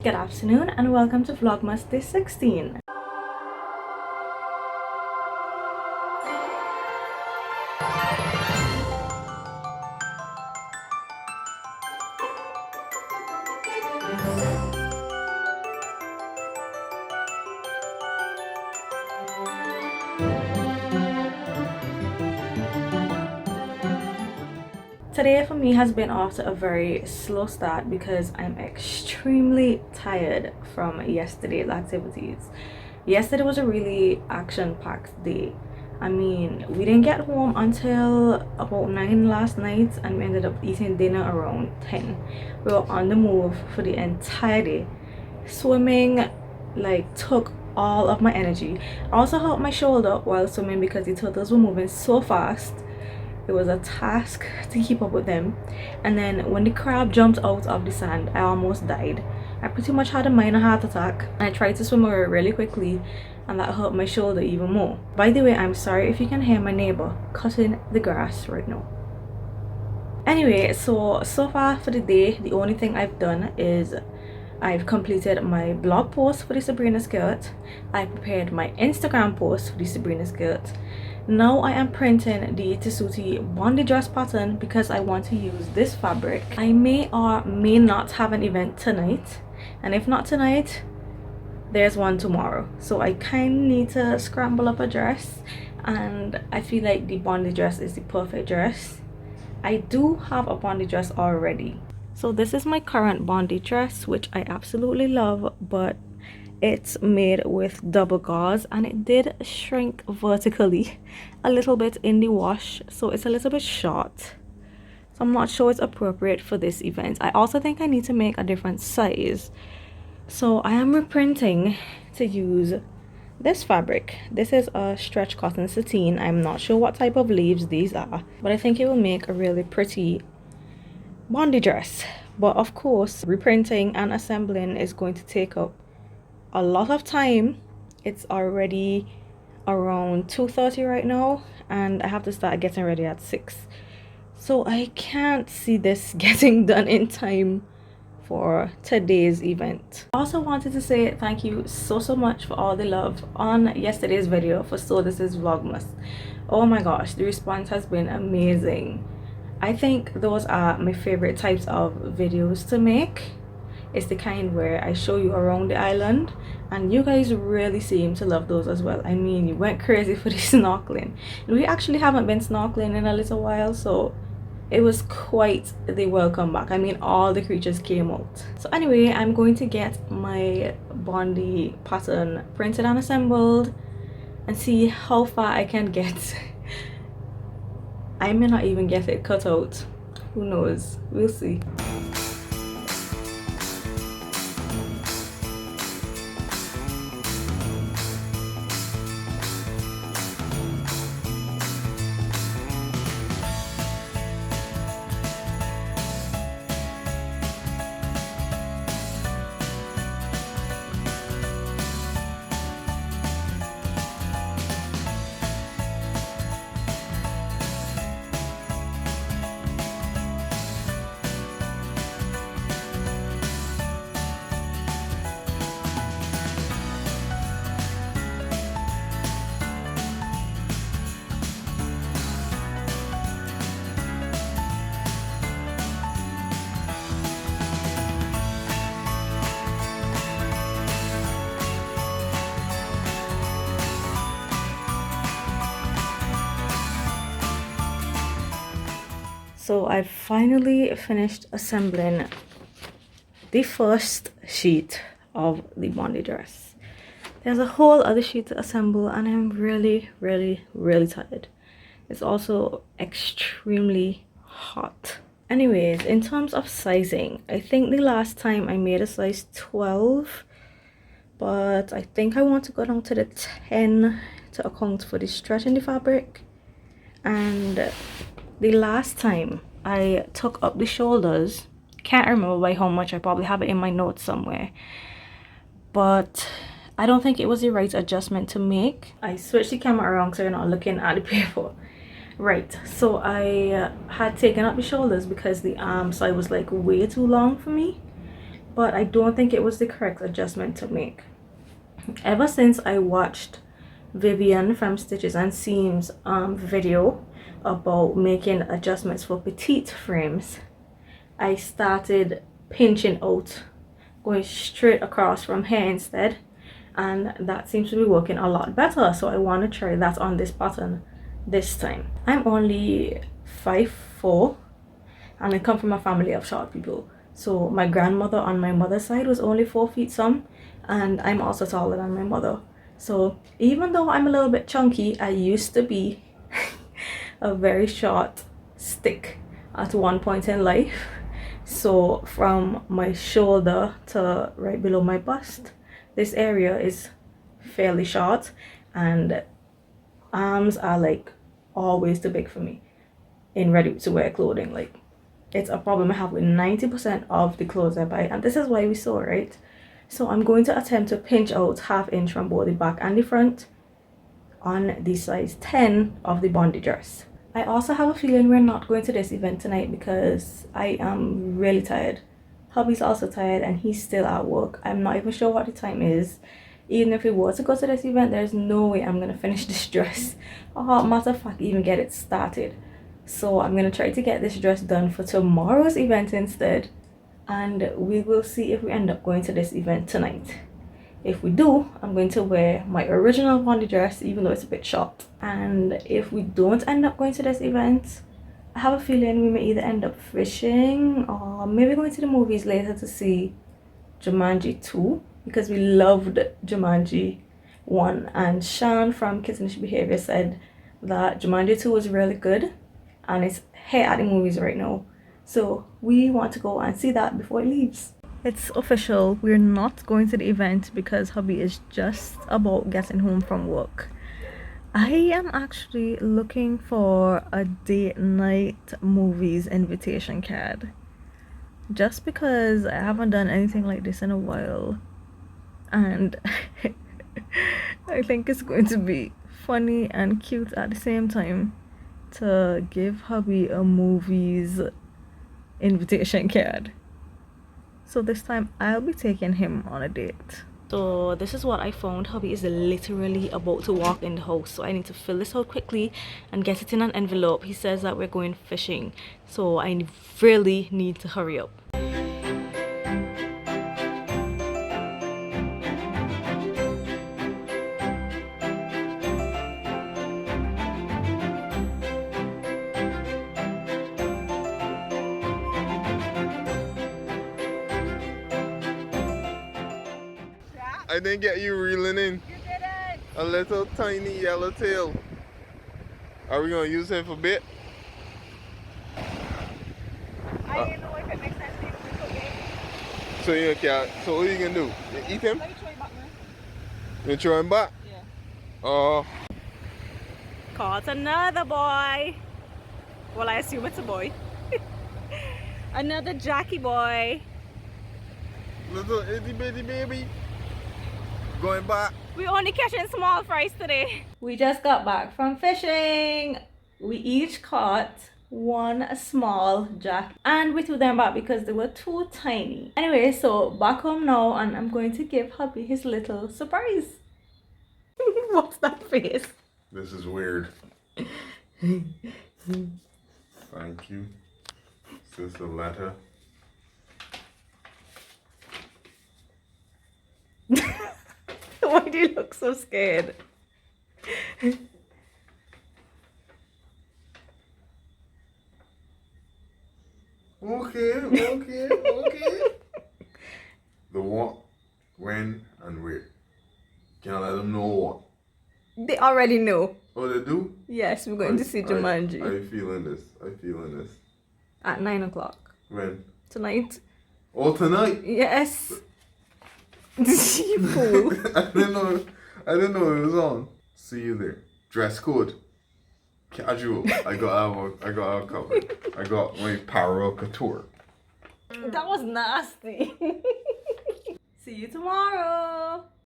Good afternoon and welcome to Vlogmas Day 16. Today for me has been off to a very slow start because I'm extremely tired from yesterday's activities. Yesterday was a really action-packed day. I mean, we didn't get home until about 9 last night and we ended up eating dinner around 10. We were on the move for the entire day. Swimming took all of my energy. I also hurt my shoulder while swimming because the turtles were moving so fast. It was a task to keep up with them, and then when the crab jumped out of the sand, I almost died. I pretty much had a minor heart attack. I tried to swim away really quickly and that hurt my shoulder even more. By the way, I'm sorry if you can hear my neighbor cutting the grass right now. Anyway, so far for the day, the only thing I've done is I've completed my blog post for the Sabrina skirt. I prepared my Instagram post for the Sabrina skirt. Now I am printing the Tessuti Bondi dress pattern because I want to use this fabric. I may or may not have an event tonight, and if not tonight, there's one tomorrow. So I kind of need to scramble up a dress, and I feel like the Bondi dress is the perfect dress. I do have a Bondi dress already. So this is my current Bondi dress, which I absolutely love, but it's made with double gauze and it did shrink vertically a little bit in the wash, so it's a little bit short. So I'm not sure it's appropriate for this event. I also think I need to make a different size. So I am reprinting to use this fabric. This is a stretch cotton sateen. I'm not sure what type of leaves these are, but I think it will make a really pretty Bondi dress. But of course, reprinting and assembling is going to take up a lot of time. It's already around 2:30 right now and I have to start getting ready at 6, so I can't see this getting done in time for today's event. I also wanted to say thank you so much for all the love on yesterday's video for So This Is Vlogmas. Oh my gosh, the response has been amazing. I think those are my favorite types of videos to make. It's the kind where I show you around the island, and you guys really seem to love those as well. I mean, you went crazy for the snorkeling. We actually haven't been snorkeling in a little while, so it was quite the welcome back. I mean, all the creatures came out. So anyway, I'm going to get my Bondi pattern printed and assembled and see how far I can get. I may not even get it cut out. Who knows? We'll see. So I finally finished assembling the first sheet of the Bondi dress. There's a whole other sheet to assemble and I'm really tired. It's also extremely hot. Anyways, in terms of sizing, I think the last time I made a size 12, but I think I want to go down to the 10 to account for the stretch in the fabric. And the last time I took up the shoulders, can't remember by how much, I probably have it in my notes somewhere, but I don't think it was the right adjustment to make. I switched the camera around so you're not looking at the paper. Right, so I had taken up the shoulders because the arm side was like way too long for me, but I don't think it was the correct adjustment to make. Ever since I watched Vivian from Stitches and Seams video about making adjustments for petite frames, I started pinching out, going straight across from here instead, and that seems to be working a lot better. So I want to try that on this pattern this time. I'm only 5'4", and I come from a family of short people. So my grandmother on my mother's side was only 4 feet some, and I'm also taller than my mother. So even though I'm a little bit chunky, I used to be a very short stick at one point in life. So from my shoulder to right below my bust, this area is fairly short, and arms are like always too big for me in ready to wear clothing. Like, it's a problem I have with 90% of the clothes I buy, and this is why we sew, right? So I'm going to attempt to pinch out 1/2 inch from both the back and the front on the size 10 of the Bondi dress. I also have a feeling we're not going to this event tonight because I am really tired. Hubby's also tired and he's still at work. I'm not even sure what the time is. Even if we were to go to this event, there's no way I'm gonna finish this dress, or matter of fact even get it started. So I'm gonna try to get this dress done for tomorrow's event instead, and we will see if we end up going to this event tonight. If we do, I'm going to wear my original Bondi dress, even though it's a bit short. And if we don't end up going to this event, I have a feeling we may either end up fishing or maybe going to the movies later to see Jumanji 2, because we loved Jumanji 1, and Sean from Kittenish Behavior said that Jumanji 2 was really good and it's here at the movies right now. So we want to go and see that before it leaves. It's official, we're not going to the event because hubby is just about getting home from work. I am actually looking for a date night movies invitation card, just because I haven't done anything like this in a while, and I think it's going to be funny and cute at the same time to give hubby a movies invitation card. So this time I'll be taking him on a date. So this is what I found. Hubby is literally about to walk in the house, so I need to fill this out quickly and get it in an envelope. He says that we're going fishing, so I really need to hurry up. I didn't get you reeling in. You didn't. A little tiny yellow tail. Are we gonna use him for bait? I don't know if it makes sense to you to cook it. So you can't. So what are you gonna do? You eat him? Let me throw you back now. You throw him back? Yeah. Oh. Caught another boy. Well, I assume it's a boy. Another Jackie boy. Little itty bitty baby. Going back. We only catching small fries today. We just got back from fishing. We each caught one small jack and we threw them back because they were too tiny. Anyway, so back home now, and I'm going to give hubby his little surprise. What's that face? This is weird. Thank you. Is this a letter? Why do you look so scared? Okay. The what, when, and where. Can I let them know what? They already know. Oh, they do? Yes, we're going to see Jumanji. I'm feeling this. At 9 o'clock. When? Tonight. Oh, tonight? Yes. You fool. I didn't know it was on. See you there. Dress code. Casual. I got a covered. I got my Paro Couture. That was nasty. See you tomorrow.